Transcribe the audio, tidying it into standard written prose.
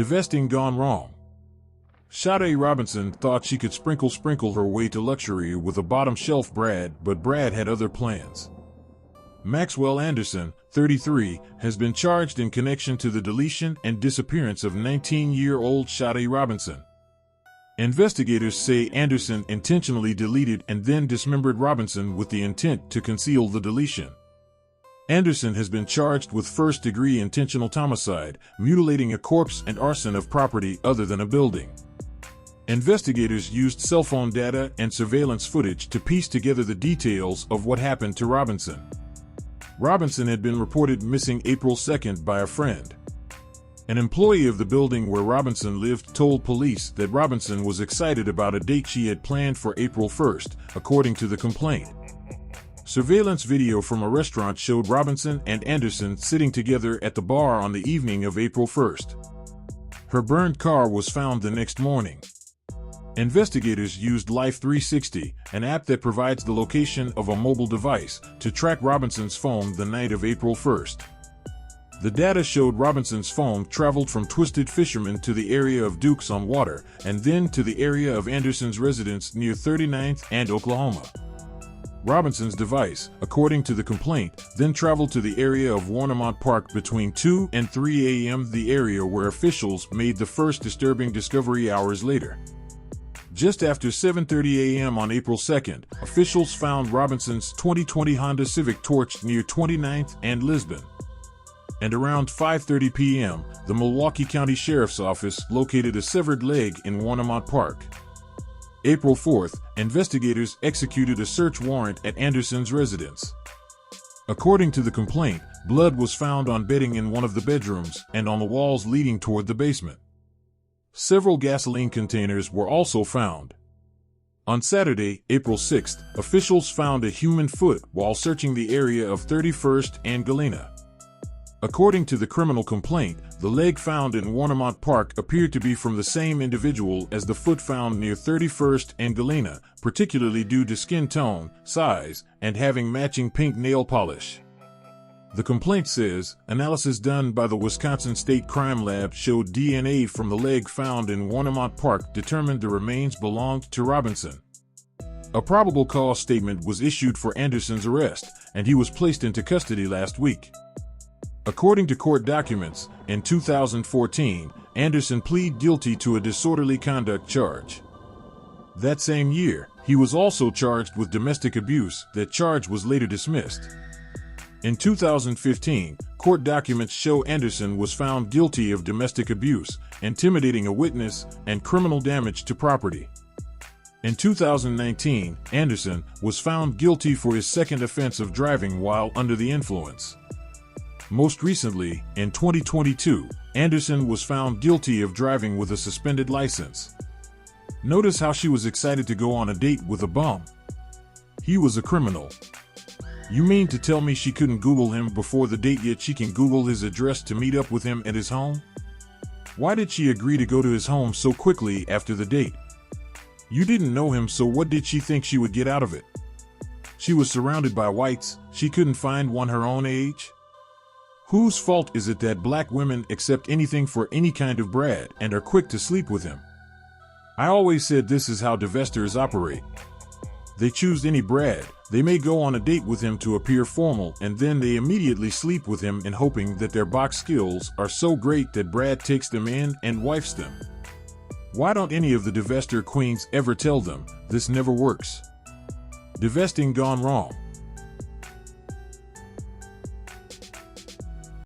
Divesting gone wrong. Sade Robinson thought she could sprinkle her way to luxury with a bottom-shelf Brad, but Brad had other plans. Maxwell Anderson, 33, has been charged in connection to the deletion and disappearance of 19-year-old Sade Robinson. Investigators say Anderson intentionally deleted and then dismembered Robinson with the intent to conceal the deletion. Anderson has been charged with first-degree intentional homicide, mutilating a corpse, and arson of property other than a building. Investigators used cell phone data and surveillance footage to piece together the details of what happened to Robinson. Robinson had been reported missing April 2nd by a friend. An employee of the building where Robinson lived told police that Robinson was excited about a date she had planned for April 1st, according to the complaint. Surveillance video from a restaurant showed Robinson and Anderson sitting together at the bar on the evening of April 1st. Her burned car was found the next morning. Investigators used Life 360, an app that provides the location of a mobile device, to track Robinson's phone the night of April 1st. The data showed Robinson's phone traveled from Twisted Fisherman to the area of Dukes on Water, and then to the area of Anderson's residence near 39th and Oklahoma. Robinson's device, according to the complaint, then traveled to the area of Warnemont Park between 2 and 3 a.m., the area where officials made the first disturbing discovery hours later. Just after 7:30 a.m. on April 2nd, officials found Robinson's 2020 Honda Civic torched near 29th and Lisbon. And around 5:30 p.m., the Milwaukee County Sheriff's Office located a severed leg in Warnemont Park. April 4th, investigators executed a search warrant at Anderson's residence. According to the complaint, blood was found on bedding in one of the bedrooms and on the walls leading toward the basement. Several gasoline containers were also found. On Saturday, April 6th, officials found a human foot while searching the area of 31st and Galena. According to the criminal complaint, the leg found in Warnemont Park appeared to be from the same individual as the foot found near 31st and Galena, particularly due to skin tone, size, and having matching pink nail polish. The complaint says, analysis done by the Wisconsin State Crime Lab showed DNA from the leg found in Warnemont Park determined the remains belonged to Robinson. A probable cause statement was issued for Anderson's arrest, and he was placed into custody last week. According to court documents, in 2014, Anderson pleaded guilty to a disorderly conduct charge. That same year, he was also charged with domestic abuse. That charge was later dismissed. In 2015, court documents show Anderson was found guilty of domestic abuse, intimidating a witness, and criminal damage to property. In 2019, Anderson was found guilty for his second offense of driving while under the influence. Most recently, in 2022, Anderson was found guilty of driving with a suspended license. Notice how she was excited to go on a date with a bum. He was a criminal. You mean to tell me she couldn't Google him before the date, yet she can Google his address to meet up with him at his home? Why did she agree to go to his home so quickly after the date? You didn't know him, so what did she think she would get out of it? She was surrounded by whites, she couldn't find one her own age? Whose fault is it that black women accept anything for any kind of Brad and are quick to sleep with him? I always said this is how divestors operate. They choose any Brad, they may go on a date with him to appear formal, and then they immediately sleep with him in hoping that their box skills are so great that Brad takes them in and wifes them. Why don't any of the divestor queens ever tell them, this never works? Divesting gone wrong.